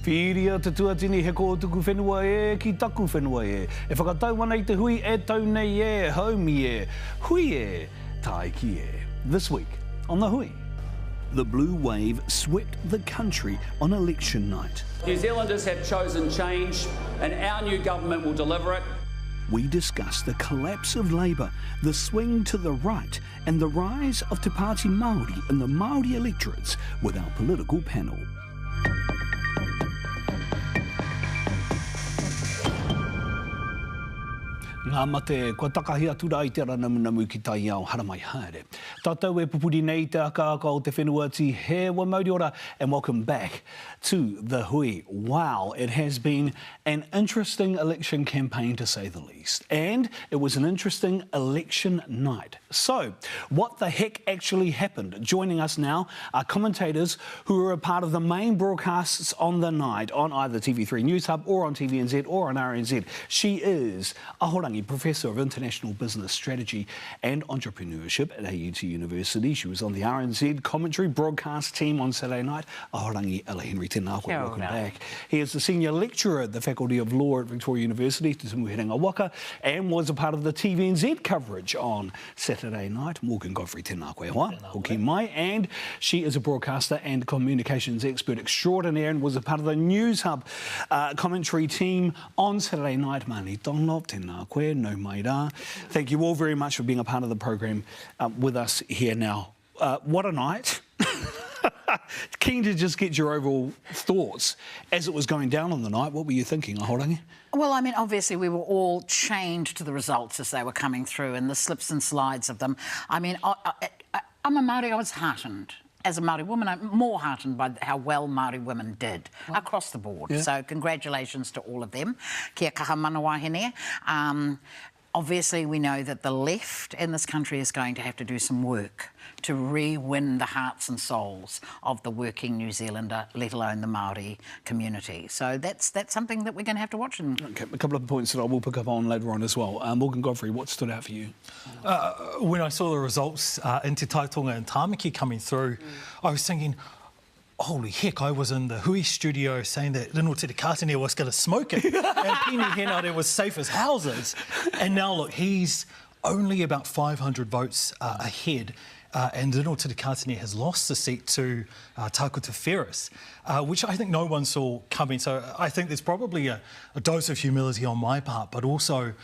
Whiria te tuatini he ko tuku whenua e ki taku whenua e. E whakatau ana I te hui e tau nei e, haumi e, hui e, taiki e. This week on The Hui. The blue wave swept the country on election night. New Zealanders have chosen change and our new government will deliver it. We discuss the collapse of Labour, the swing to the right and the rise of Te Pāti Māori in the Māori electorates with our political panel. Ngā mate, kua takahi atura I te ara namu ki tai ao haramai haere. Tātou e pupuri nei te aka o te whenua ti he wa Māori ora, and welcome back to The Hui. Wow, it has been an interesting election campaign to say the least. And it was an interesting election night. So, what the heck actually happened? Joining us now are commentators who are a part of the main broadcasts on the night on either TV3 News Hub or on TVNZ or on RNZ. She is Ahorangi, Professor of International Business Strategy and Entrepreneurship at AUT University. She was on the RNZ commentary broadcast team on Saturday night. Ahorangi Ella Henry Tēnā koe, welcome back. He is the Senior Lecturer at the Faculty of Law at Victoria University, Te Tumuherenga Waka, and was a part of the TVNZ coverage on Saturday night. Morgan Godfrey Tēnā koe hoa, hoki mai. And she is a broadcaster and communications expert extraordinaire and was a part of the News Hub commentary team on Saturday night. Mani Donlop, tēnā koe, no mai rā. Thank you all very much for being a part of the program with us here now. What a night. Keen to just get your overall thoughts as it was going down on the night. What were you thinking, Ahorangi? Well, I mean, obviously we were all chained to the results as they were coming through and the slips and slides of them. I mean, I'm a Māori, I was heartened. As a Māori woman, I'm more heartened by how well Māori women did across the board. Yeah. So congratulations to all of them. Kia kaha manawa hene. Obviously, we know that the left in this country is going to have to do some work to re-win the hearts and souls of the working New Zealander, let alone the Māori community. So that's something that we're going to have to watch. Okay, a couple of points that I will pick up on later on as well. Morgan Godfrey, what stood out for you? When I saw the results in Te Taitonga and Tāmaki coming through, I was thinking, holy heck, I was in the Hui studio saying that Rino Te Kātene was going to smoke it and Pini Henare was safe as houses. And now, look, he's only about 500 votes ahead. And Rino Te Kātene has lost the seat to Tākuta Ferris, which I think no one saw coming. So I think there's probably a dose of humility on my part, but also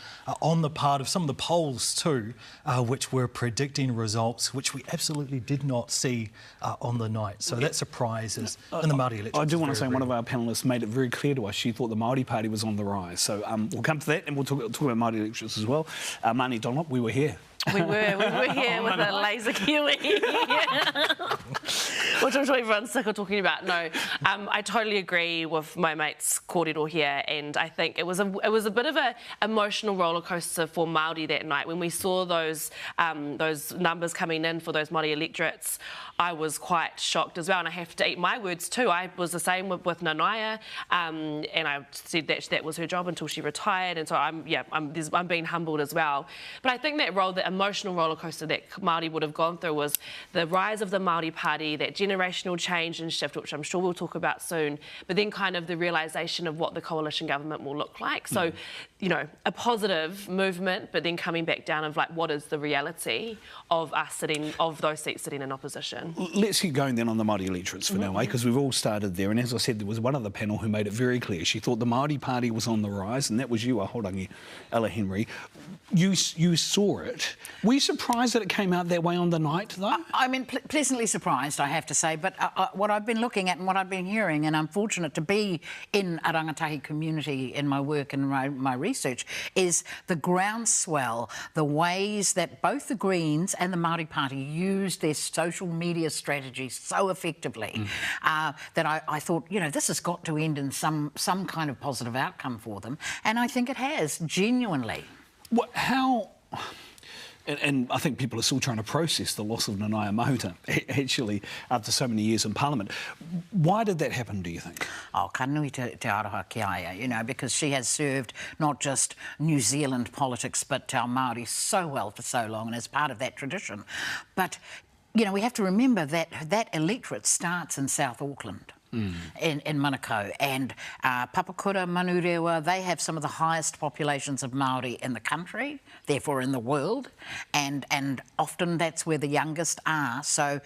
on the part of some of the polls too, which were predicting results which we absolutely did not see on the night. So that surprises in the Māori elections. I do want to say one of our panellists made it very clear to us she thought the Māori Party was on the rise. So we'll come to that and we'll talk about Māori elections as well. Mani Donlop, we were here. We were here with a laser kiwi, which I'm sure everyone's sick of talking about. No, I totally agree with my mates kōrero here, and I think it was a bit of an emotional roller coaster for Māori that night when we saw those numbers coming in for those Māori electorates. I was quite shocked as well, and I have to eat my words too. I was the same with Nanaia, and I said that was her job until she retired, and so I'm being humbled as well. But I think that emotional roller coaster that Māori would have gone through was the rise of the Māori Party, that generational change and shift, which I'm sure we'll talk about soon, but then kind of the realisation of what the coalition government will look like. So, you know, a positive movement, but then coming back down of like, what is the reality of us of those seats sitting in opposition? Let's keep going then on the Māori electorates for now, because we've all started there. And as I said, there was one other panel who made it very clear. She thought the Māori Party was on the rise, and that was you, Ahorangi Ella Henry. You saw it. Were you surprised that it came out that way on the night, though? I mean, pleasantly surprised, I have to say. But what I've been looking at and what I've been hearing, and I'm fortunate to be in a rangatahi community in my work and my research, is the groundswell, the ways that both the Greens and the Māori Party used their social media strategy so effectively that I thought, you know, this has got to end in some kind of positive outcome for them. And I think it has, genuinely. How... And I think people are still trying to process the loss of Nanaia Mahuta, actually, after so many years in Parliament. Why did that happen, do you think? Oh, ka nui te aroha ki aia, you know, because she has served not just New Zealand politics, but our Māori so well for so long, and as part of that tradition. But, you know, we have to remember that that electorate starts in South Auckland. in Manukau. And Papakura, Manurewa, they have some of the highest populations of Māori in the country, therefore in the world, and often that's where the youngest are. So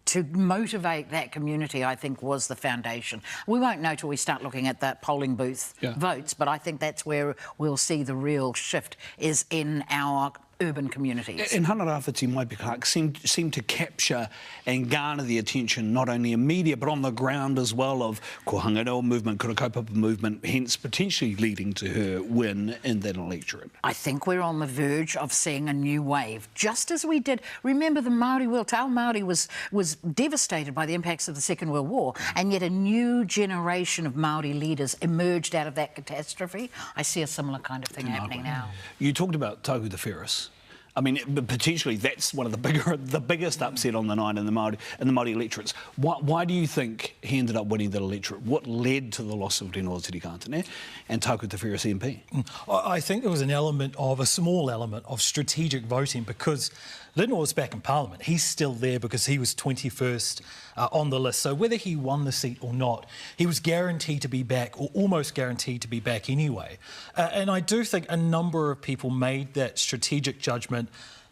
to motivate that community, I think, was the foundation. We won't know till we start looking at the polling booth votes, but I think that's where we'll see the real shift, is in our urban communities. And Hana Rāwhiti Maipi Clark seem to capture and garner the attention not only in media but on the ground as well of ko Hangaroa movement, kura kaupapa movement, hence potentially leading to her win in that electorate. I think we're on the verge of seeing a new wave, just as we did. Remember the Māori world, Te Ao Māori was devastated by the impacts of the Second World War, and yet a new generation of Māori leaders emerged out of that catastrophe. I see a similar kind of thing happening now. You talked about Tauhu the Ferris. I mean, potentially that's one of the biggest upset on the night in the Māori electorates. Why do you think he ended up winning that electorate? What led to the loss of Renoa Tirikātane and Tauhu te Ferris MP? I think there was a small element of strategic voting, because Renoa's back in Parliament. He's still there because he was 21st on the list. So whether he won the seat or not, he was guaranteed to be back, or almost guaranteed to be back anyway. And I do think a number of people made that strategic judgment.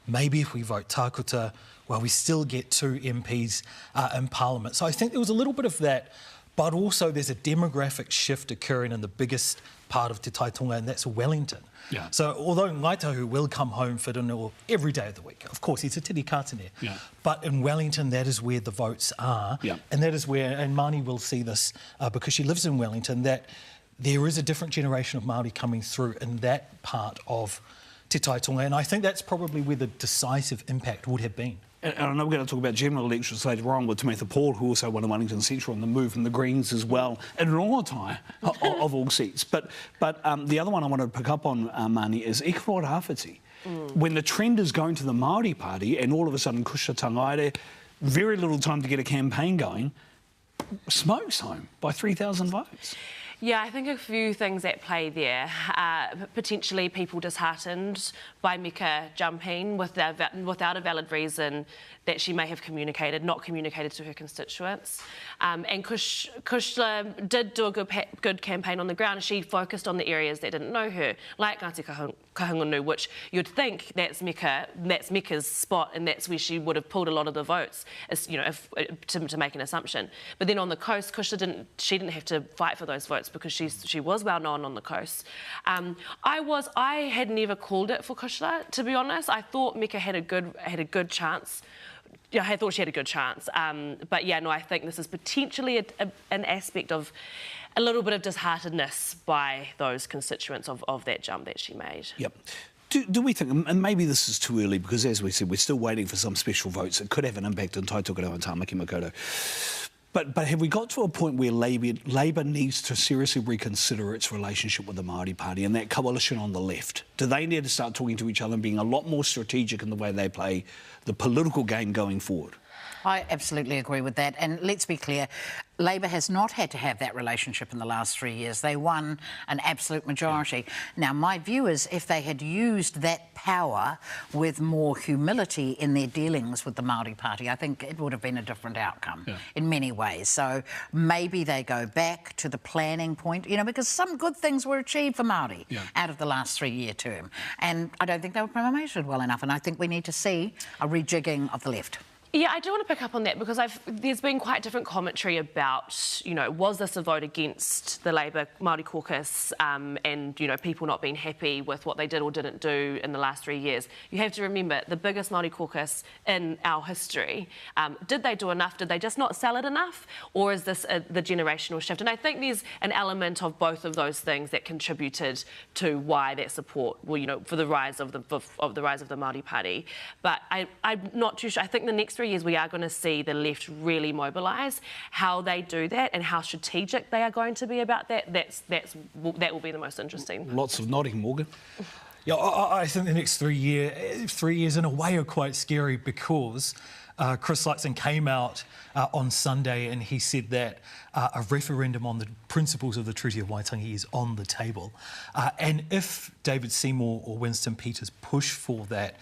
Maybe if we vote Tākuta, well, we still get 2 MPs in Parliament. So I think there was a little bit of that, but also there's a demographic shift occurring in the biggest part of Te Taitonga, and that's Wellington. Yeah. So although Ngaitahu will come home for Renoa every day of the week, of course, he's a tirikātane, but in Wellington, that is where the votes are, and that is where, and Māni will see this because she lives in Wellington, that there is a different generation of Māori coming through in that part of Te Taitonga, and I think that's probably where the decisive impact would have been. And I know we're going to talk about general elections later on with Tamatha Paul, who also won in Wellington Central, and the move from the Greens as well, and Rongotai of all seats. But the other one I want to pick up on, Māni, is Ikaroa Rāwhiti. When the trend is going to the Māori Party, and all of a sudden Kusha Tangaire, very little time to get a campaign going, smokes home by 3,000 votes. Yeah, I think a few things at play there. Potentially people disheartened by Mika jumping without a valid reason that she may have not communicated to her constituents. And Kushla did do a good campaign on the ground. She focused on the areas that didn't know her, like Ngāti Kahungunu, which you'd think that's Mika's spot, and that's where she would have pulled a lot of the votes, to make an assumption. But then on the coast, Kushla didn't have to fight for those votes because she was well known on the coast. I had never called it for Kushla, to be honest. I thought Mika had a good chance. Yeah, I thought she had a good chance. But yeah, no, I think this is potentially an aspect of a little bit of disheartedness by those constituents of that jump that she made. Yep. Do we think, and maybe this is too early, because as we said, we're still waiting for some special votes. It could have an impact on Taitokerau and Tāmaki Makaurau. But have we got to a point where Labour needs to seriously reconsider its relationship with the Māori Party and that coalition on the left? Do they need to start talking to each other and being a lot more strategic in the way they play the political game going forward? I absolutely agree with that. And let's be clear, Labour has not had to have that relationship in the last 3 years. They won an absolute majority. Now, my view is if they had used that power with more humility in their dealings with the Māori Party, I think it would have been a different outcome in many ways. So maybe they go back to the planning point, because some good things were achieved for Māori out of the last 3-year term. And I don't think they were promoted well enough. And I think we need to see a rejigging of the left. Yeah, I do want to pick up on that because there's been quite different commentary about, was this a vote against the Labour Māori caucus and, people not being happy with what they did or didn't do in the last 3 years. You have to remember, the biggest Māori caucus in our history, did they do enough? Did they just not sell it enough? Or is this the generational shift? And I think there's an element of both of those things that contributed to why that support, for the rise of the Māori Party. But I'm not too sure. I think the next 3 years we are going to see the left really mobilise. How they do that and how strategic they are going to be about that, that will be the most interesting. Lots of nodding, Morgan. Yeah, I think the next 3 years in a way are quite scary because Chris Luxon came out on Sunday and he said that a referendum on the principles of the Treaty of Waitangi is on the table. And if David Seymour or Winston Peters push for that,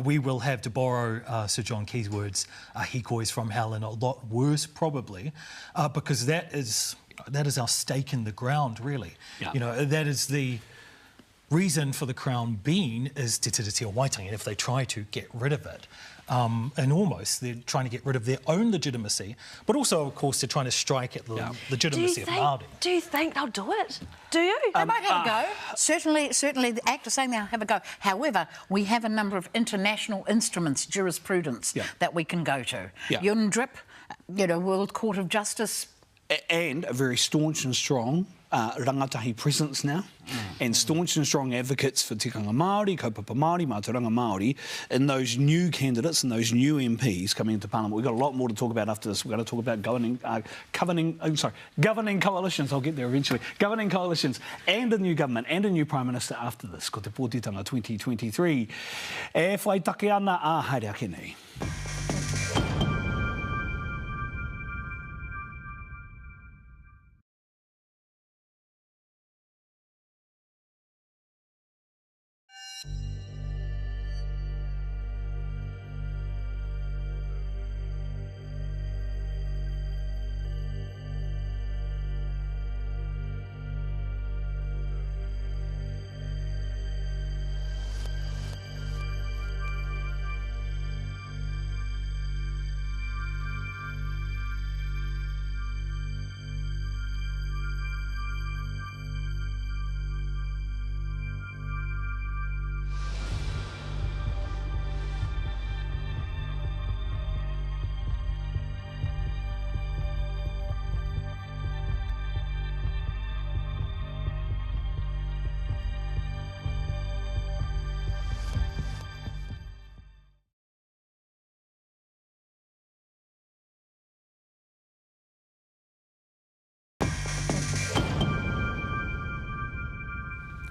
we will have, to borrow Sir John Key's words, hikois from hell, and a lot worse probably, because that is our stake in the ground, really. Yeah. You know, that is the reason for the Crown being is Te Tiriti o Waitangi, and if they try to get rid of it, and almost they're trying to get rid of their own legitimacy, but also, of course, they're trying to strike at the legitimacy of Māori. Do you think they'll do it? Do you? They might have a go. Certainly the Act is saying they'll have a go. However, we have a number of international instruments, jurisprudence, that we can go to. Yeah. UNDRIP, World Court of Justice. And a very staunch and strong rangatahi presence now, and staunch and strong advocates for tikanga Māori, kaupapa Māori, mātauranga Māori, in those new candidates and those new MPs coming into Parliament. We've got a lot more to talk about after this. We're going to talk about governing coalitions. I'll get there eventually. Governing coalitions and a new government and a new Prime Minister after this. Ko te pōtitanga 2023. E whai take ana a haere ake nei.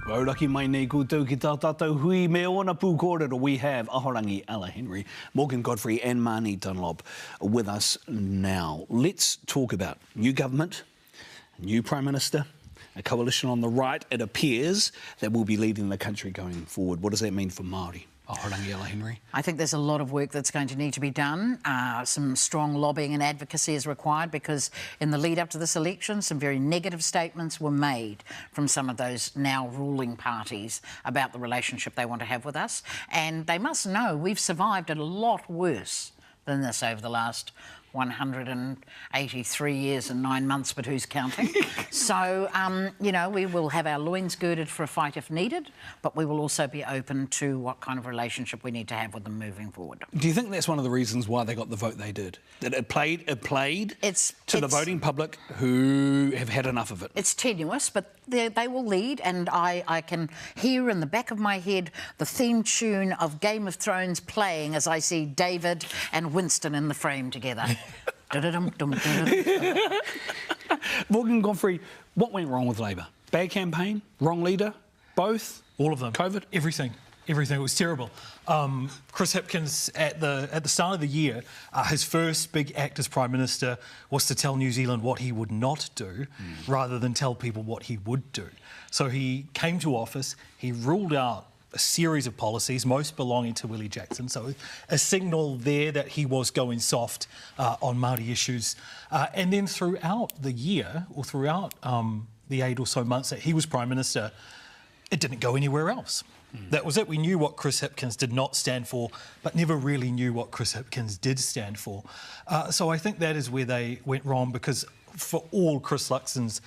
Auraki mai nei koutou ki tā tātou hui me ona pū kōrero. We have Ahorangi Ella Henry, Morgan Godfrey and Māni Dunlop with us now. Let's talk about new government, new Prime Minister, a coalition on the right, it appears, that will be leading the country going forward. What does that mean for Māori? Ahorangi Ella Henry. I think there's a lot of work that's going to need to be done. Some strong lobbying and advocacy is required because in the lead up to this election, some very negative statements were made from some of those now ruling parties about the relationship they want to have with us. And they must know we've survived a lot worse than this over the last 183 years and 9 months, but who's counting? So, we will have our loins girded for a fight if needed, but we will also be open to what kind of relationship we need to have with them moving forward. Do you think that's one of the reasons why they got the vote they did? That it played to the voting public who have had enough of it? It's tenuous, but they will lead, and I can hear in the back of my head the theme tune of Game of Thrones playing as I see David and Winston in the frame together. Morgan Godfrey, what went wrong with Labour? Bad campaign? Wrong leader? Both? All of them. COVID? Everything. Everything. It was terrible. Chris Hipkins, at the start of the year, his first big act as Prime Minister was to tell New Zealand what he would not do rather than tell people what he would do. So he came to office, he ruled out a series of policies, most belonging to Willie Jackson. So a signal there that he was going soft on Māori issues. And then throughout the year, or throughout the 8 or so months that he was Prime Minister, it didn't go anywhere else. That was it. We knew what Chris Hipkins did not stand for, but never really knew what Chris Hipkins did stand for. So I think that is where they went wrong, because for all Chris Luxon's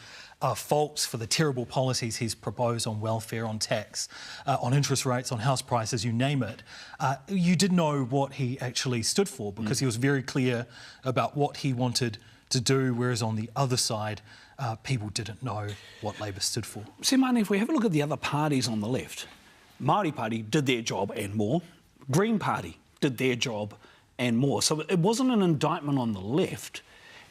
faults, for the terrible policies he's proposed on welfare, on tax, on interest rates, on house prices, you name it, you did know what he actually stood for, because he was very clear about what he wanted to do, whereas on the other side, people didn't know what Labour stood for. See, Māni, if we have a look at the other parties on the left, Māori Party did their job and more. Green Party did their job and more. So it wasn't an indictment on the left,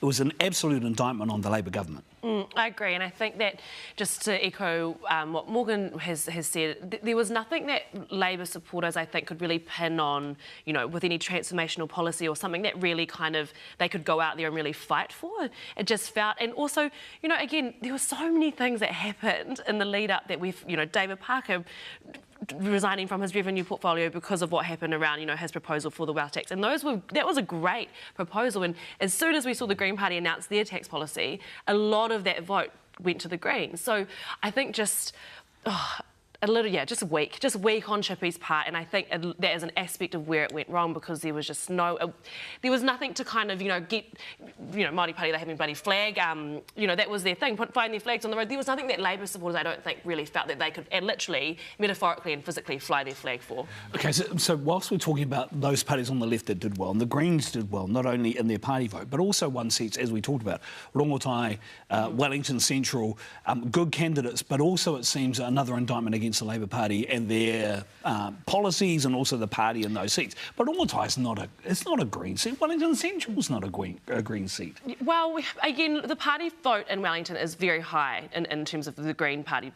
it was an absolute indictment on the Labour government. I agree, and I think that, just to echo what Morgan has said, there was nothing that Labour supporters, I think, could really pin on, you know, with any transformational policy or something that really kind of they could go out there and really fight for. It just felt, and also, you know, again, there were so many things that happened in the lead up that we've, you know, David Parker resigning from his revenue portfolio because of what happened around, you know, his proposal for the wealth tax, and that was a great proposal. And as soon as we saw the Green Party announce their tax policy, a lot of that vote went to the Greens. So I think just a little, just weak on Chippy's part, and I think that is an aspect of where it went wrong, because there was just there was nothing to kind of, you know, get, you know, Māori Party, they having bloody flag, you know, that was their thing, flying their flags on the road. There was nothing that Labour supporters, I don't think, really felt that they could, and literally, metaphorically and physically, fly their flag for. Okay, so whilst we're talking about those parties on the left that did well, and the Greens did well, not only in their party vote, but also won seats, as we talked about, Rongotai, Wellington Central, good candidates, but also, it seems, another indictment against the Labour Party and their policies, and also the party in those seats. But Rongotai is not a Green seat. Wellington Central's not a Green seat. Well, again, the party vote in Wellington is very high in terms of the Green Party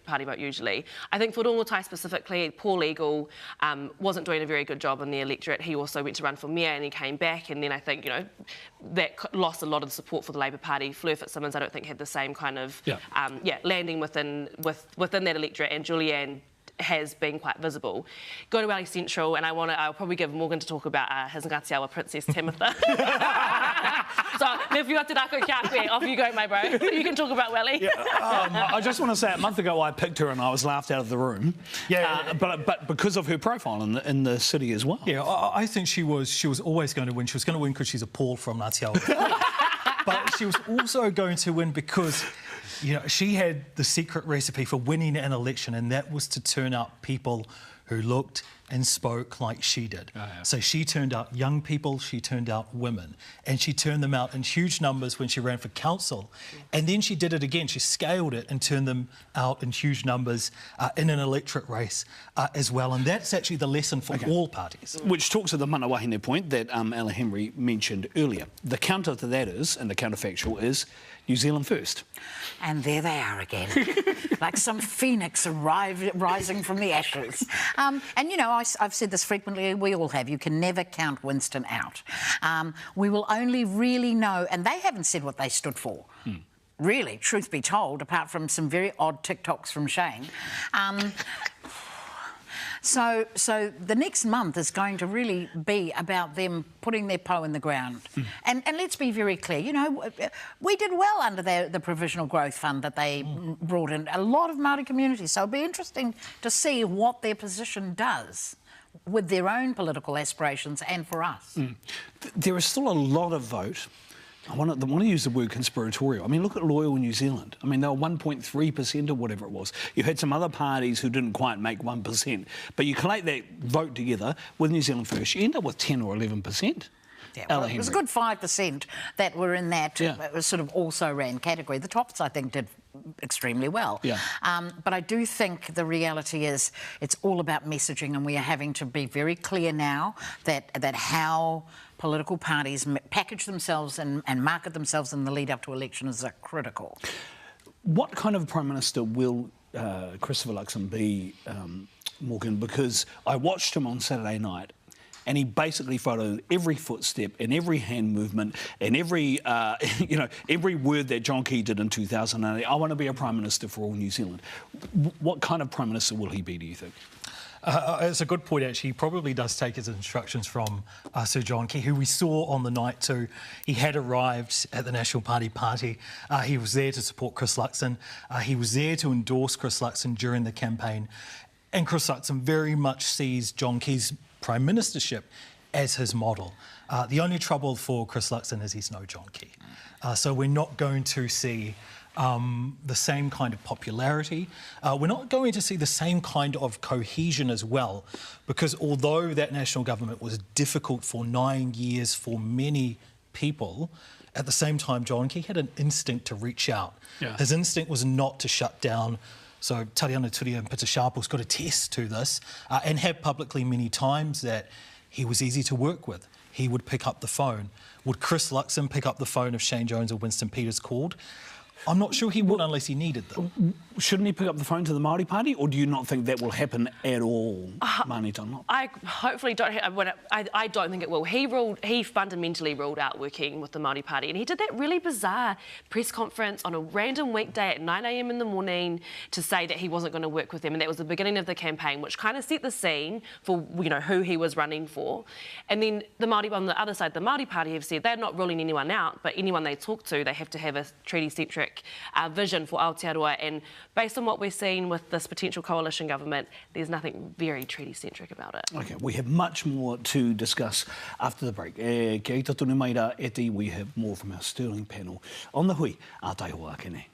party vote usually. I think for Rongotai specifically, Paul Eagle wasn't doing a very good job in the electorate. He also went to run for mayor and he came back, and then I think, you know, that lost a lot of the support for the Labour Party. Fleur Fitzsimmons, I don't think, had the same kind of landing within that electorate, and Julianne has been quite visible. Go to Wellington Central, and I'll probably give Morgan to talk about his Ngāti Awa Princess Tamitha. So, if you got to Rako Kia, off you go, my bro. You can talk about Welly. Yeah, I just want to say, a month ago I picked her and I was laughed out of the room. But because of her profile in the city as well. Yeah, I think she was always going to win. She was going to win because she's a Paul from Ngāti Awa. But she was also going to win because, you know, she had the secret recipe for winning an election, and that was to turn out people who looked and spoke like she did. So she turned out young people, she turned out women, and she turned them out in huge numbers when she ran for council. And then she did it again. She scaled it and turned them out in huge numbers in an electorate race as well. And that's actually the lesson for all parties. Which talks to the mana wahine point that Ella Henry mentioned earlier. The counter to that is, and the counterfactual is, New Zealand first. And there they are again, like some phoenix rising from the ashes. And, you know, I've said this frequently, we all have, you can never count Winston out. We will only really know, and they haven't said what they stood for. Really, truth be told, apart from some very odd TikToks from Shane. So the next month is going to really be about them putting their toe in the ground. And let's be very clear, you know, we did well under the Provisional Growth Fund that they brought in a lot of Māori communities. So it'll be interesting to see what their position does with their own political aspirations and for us. There is still a lot of vote. I want to use the word conspiratorial. I mean, look at Loyal New Zealand. I mean, they were 1.3% or whatever it was. You had some other parties who didn't quite make 1%. But you collate that vote together with New Zealand First, you end up with 10 or 11%. Yeah, well, it was a good 5% that were in that sort of also-ran category. The Tops, I think, did extremely well. But I do think the reality is it's all about messaging, and we are having to be very clear now that how political parties package themselves and market themselves in the lead-up to election is critical. What kind of Prime Minister will Christopher Luxon be, Morgan? Because I watched him on Saturday night, and he basically followed every footstep and every hand movement and every, you know, every word that John Key did in 2008. I want to be a Prime Minister for all New Zealand. What kind of Prime Minister will he be, do you think? It's a good point, actually. He probably does take his instructions from Sir John Key, who we saw on the night too. He had arrived at the National Party. He was there to support Chris Luxon. He was there to endorse Chris Luxon during the campaign. And Chris Luxon very much sees John Key's Prime Ministership as his model. The only trouble for Chris Luxon is he's no John Key. So we're not going to see the same kind of popularity. We're not going to see the same kind of cohesion as well, because although that national government was difficult for 9 years for many people, at the same time John Key had an instinct to reach out. His instinct was not to shut down. So Tariana Turia and Peter Sharple's got a test to this and have publicly many times that he was easy to work with. He would pick up the phone. Would Chris Luxon pick up the phone if Shane Jones or Winston Peters called? I'm not sure he would unless he needed them. Shouldn't he pick up the phone to the Māori Party, or do you not think that will happen at all, Māori Dunlop? I hopefully don't. I don't think it will. He fundamentally ruled out working with the Māori Party, and he did that really bizarre press conference on a random weekday at 9 a.m. in the morning to say that he wasn't going to work with them, and that was the beginning of the campaign, which kind of set the scene for who he was running for. And then the Māori on the other side, the Māori Party have said they're not ruling anyone out, but anyone they talk to, they have to have a treaty-centric vision for Aotearoa. And based on what we're seeing with this potential coalition government, there's nothing very treaty-centric about it. OK, we have much more to discuss after the break. Kia ita tonu mai rā, Eti, we have more from our Sterling panel on the hui a Taihoa Kene.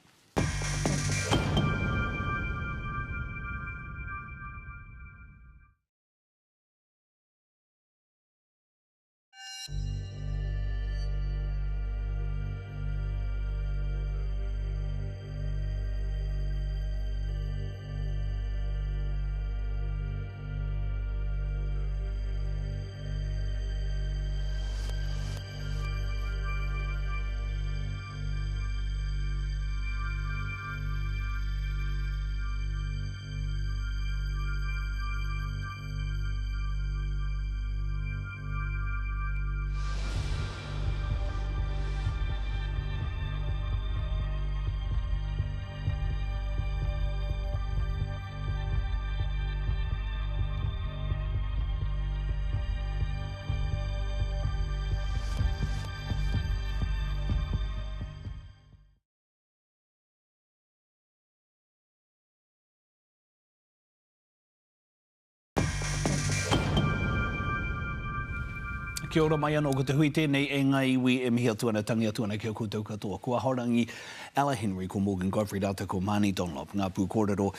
Kia ora mai anō ko te hui tēnei e ngai iwi e mihi atuana tangi atuana kia koutou katoa. Kua haurangi Ella Henry ko Morgan Godfrey rātou ko Māori Dunlop, ngā pū kōrero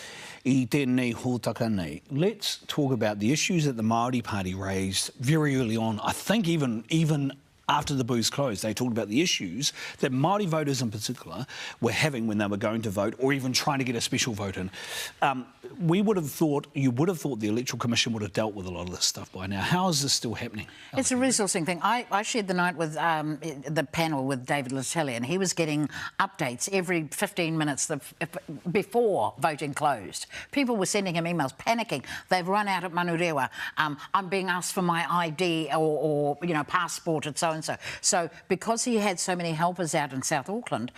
I tēnei hōtaka nei. Let's talk about the issues that the Māori Party raised very early on. I think even after the booths closed, they talked about the issues that Māori voters in particular were having when they were going to vote or even trying to get a special vote in. You would have thought the Electoral Commission would have dealt with a lot of this stuff by now. How is this still happening? It's a resourcing thing. I shared the night with the panel with David Latelli, and he was getting updates every 15 minutes before voting closed. People were sending him emails, panicking. They've run out at Manurewa. I'm being asked for my ID or passport and so and so. So because he had so many helpers out in South Auckland,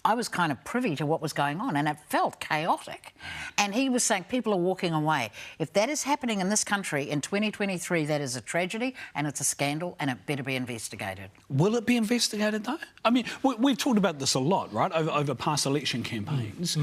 I was kind of privy to what was going on, and it felt chaotic. And he was saying people are walking away. If that is happening in this country in 2023, that is a tragedy and it's a scandal, and it better be investigated. Will it be investigated though? I mean, we've talked about this a lot, right, over past election campaigns.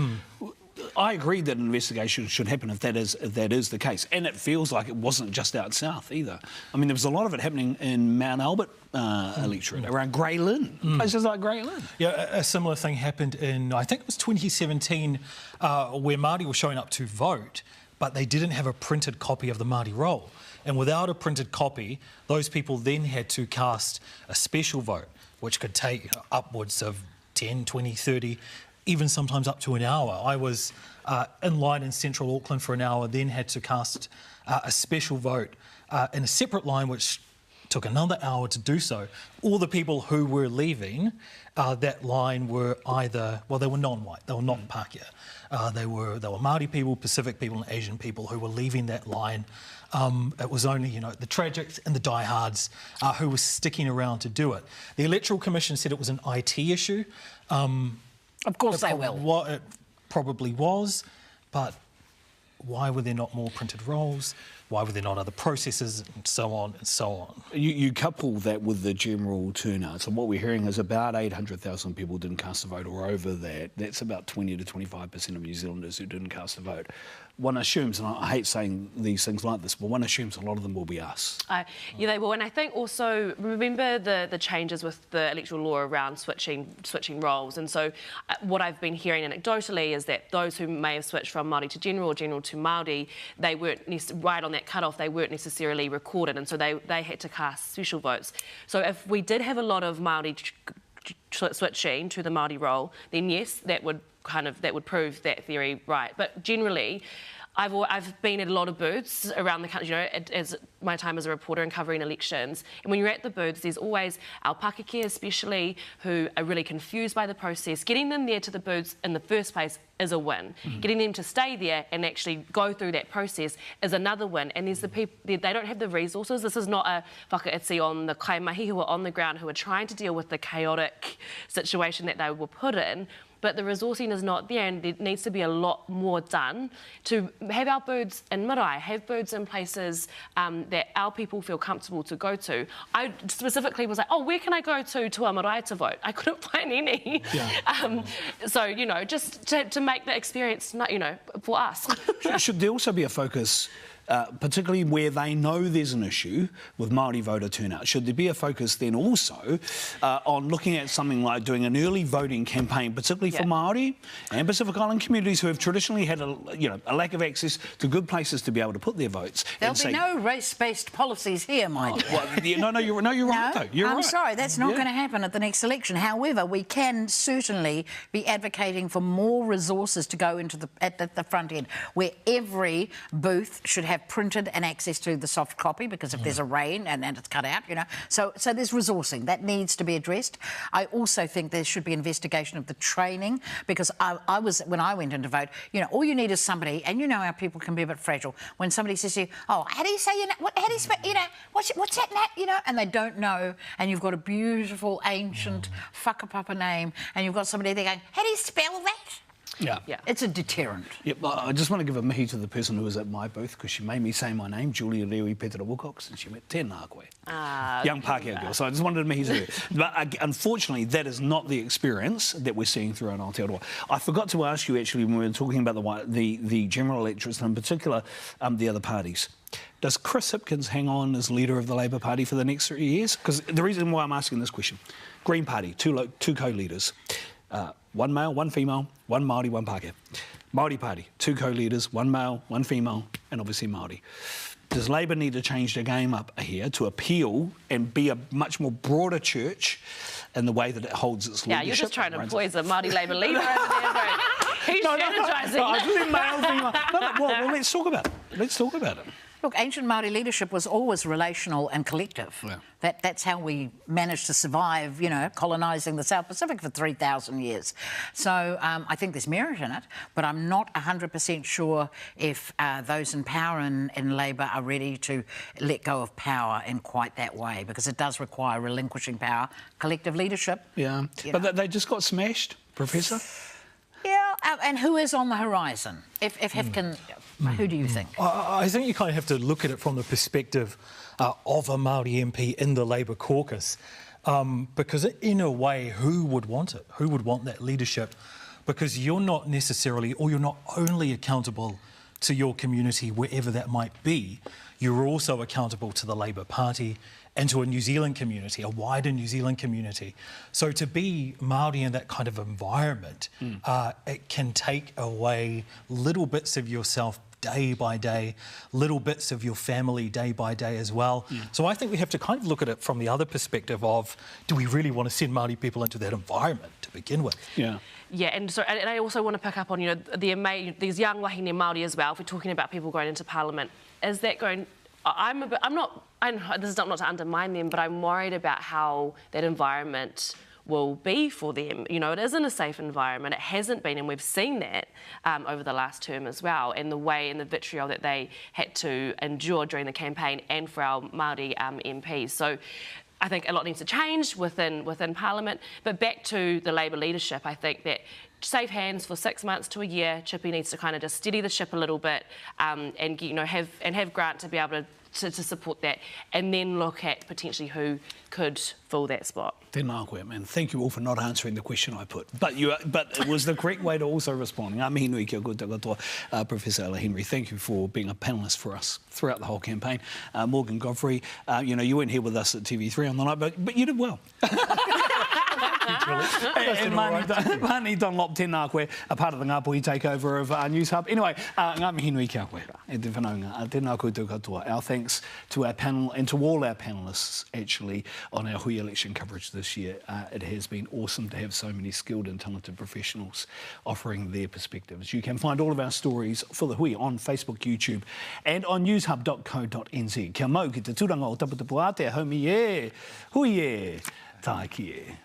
I agree that an investigation should happen if that is the case, and it feels like it wasn't just out south either. I mean, there was a lot of it happening in Mount Albert electorate, around Grey Lynn, places like Grey Lynn. Yeah, a similar thing happened in, I think it was 2017, where Māori were showing up to vote, but they didn't have a printed copy of the Māori roll. And without a printed copy, those people then had to cast a special vote, which could take upwards of 10, 20, 30, even sometimes up to an hour. I was in line in central Auckland for an hour, then had to cast a special vote in a separate line, which took another hour to do so. All the people who were leaving that line were either, well, they were non-white, they were not Pākehā. They were Māori people, Pacific people and Asian people who were leaving that line. It was only, the tragics and the diehards who were sticking around to do it. The Electoral Commission said it was an IT issue. Of course they will. It probably was, but why were there not more printed rolls? Why were there not other processes, and so on and so on? You couple that with the general turnout, so what we're hearing is about 800,000 people didn't cast a vote, or over that. That's about 20 to 25% of New Zealanders who didn't cast a vote. One assumes, and I hate saying these things like this, but one assumes a lot of them will be us. Yeah, they will. And I think also, remember the changes with the electoral law around switching roles. And so what I've been hearing anecdotally is that those who may have switched from Māori to general or general to Māori, they weren't right on that cut-off, they weren't necessarily recorded. And so they had to cast special votes. So if we did have a lot of Māori switching to the Māori role, then yes, that would prove that theory right. But generally, I've been at a lot of booths around the country, you know, as my time as a reporter and covering elections. And when you're at the booths, there's always our Pakeke especially, who are really confused by the process. Getting them there to the booths in the first place is a win. Getting them to stay there and actually go through that process is another win. And there's the people, they don't have the resources. This is not a whakaiti on the kaimahi who are on the ground, who are trying to deal with the chaotic situation that they were put in. But the resourcing is not there, and there needs to be a lot more done to have our booths in marae, have booths in places that our people feel comfortable to go to. I specifically was like, oh, where can I go to a marae to vote? I couldn't find any. Yeah. So, you know, just to make the experience, you know, for us. Should there also be a focus, particularly where they know there's an issue with Māori voter turnout, should there be a focus then also on looking at something like doing an early voting campaign, particularly for Māori and Pacific Island communities who have traditionally had a lack of access to good places to be able to put their votes? There'll be no race-based policies here, my dear. Well, you're right, though. You're I'm right. sorry, that's not going to happen at the next election. However, we can certainly be advocating for more resources to go into at the front end, where every booth should have printed and access to the soft copy, because if there's a rain and it's cut out, you know. So there's resourcing that needs to be addressed. I also think there should be investigation of the training, because I was, when I went in to vote, you know, all you need is somebody, and you know our people can be a bit fragile, when somebody says to you, oh, how do you say your name? How do you spell, you know, what's that, Nat? You know, and they don't know, and you've got a beautiful, ancient whakapapa name, and you've got somebody there going, how do you spell that? Yeah. It's a deterrent. Yep. I just want to give a mihi to the person who was at my booth, because she made me say my name, Julia Lewy Petera Wilcox, and she went, tēnā koe. Young Pākehā girl. So I just wanted a mihi to her. But unfortunately, that is not the experience that we're seeing throughout Aotearoa. I forgot to ask you, actually, when we were talking about the general electorates, and in particular, the other parties. Does Chris Hipkins hang on as leader of the Labour Party for the next 3 years? Because the reason why I'm asking this question, Green Party, two co-leaders. One male, one female, one Māori, one Pākehā. Māori Party, two co-leaders, one male, one female, and obviously Māori. Does Labour need to change the game up here to appeal and be a much more broader church in the way that it holds its leadership? Yeah, you're just trying to poison Māori Labour leader over there, bro. He's strategising. Well, let's talk about it. Let's talk about it. Look, ancient Māori leadership was always relational and collective. Yeah. That's how we managed to survive, you know, colonising the South Pacific for 3,000 years. So I think there's merit in it, but I'm not 100% sure if those in power in Labour are ready to let go of power in quite that way, because it does require relinquishing power, collective leadership. Yeah, but they just got smashed, Professor. Yeah, and who is on the horizon? If Hipkin, who do you think? I think you kind of have to look at it from the perspective of a Māori MP in the Labour caucus, because in a way, who would want it? Who would want that leadership? Because you're not necessarily, or you're not only accountable to your community, wherever that might be, you're also accountable to the Labour Party and to a New Zealand community, a wider New Zealand community. So to be Māori in that kind of environment, it can take away little bits of yourself day by day, little bits of your family day by day as well. So I think we have to kind of look at it from the other perspective of, do we really want to send Māori people into that environment to begin with? Yeah. Yeah, and I also want to pick up on, you know, these young wahine Māori as well. If we're talking about people going into Parliament, is that going? This is not to undermine them, but I'm worried about how that environment will be for them. You know, it isn't a safe environment. It hasn't been, and we've seen that over the last term as well, and the way and the vitriol that they had to endure during the campaign, and for our Māori MPs. So I think a lot needs to change within Parliament. But back to the Labour leadership, I think that safe hands for 6 months to a year. Chippy needs to kind of just steady the ship a little bit, and you know, have Grant to be able to support that, and then look at potentially who could fill that spot. Tēnā koe, man. Thank you all for not answering the question I put. But it was the correct way to also respond. Ngā mihi nui kia koutou katoa, Professor Ella Henry. Thank you for being a panellist for us throughout the whole campaign. Morgan Godfrey, you know, you weren't here with us at TV3 on the night, but you did well. And Mani Dunlop, tēnā koe, a part of the Ngāpuhi takeover of News Hub. Anyway, ngā mihi nui kia koe, e te whanaunga, tēnā koutou katoa. Our thanks to our panel and to all our panellists, actually, on our hui election coverage this year. It has been awesome to have so many skilled and talented professionals offering their perspectives. You can find all of our stories for the hui on Facebook, YouTube, and on newshub.co.nz. Kia mau ki te tūranga o Taputapu Ātea, haumi e, hui e, tā ki e.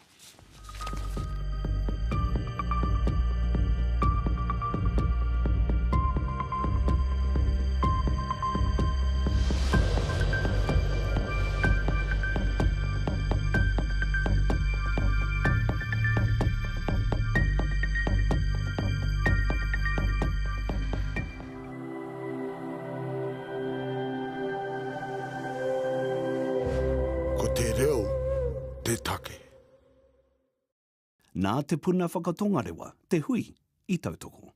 Te reo, te take. Nā te puna whakatongarewa, te hui, i tautoko.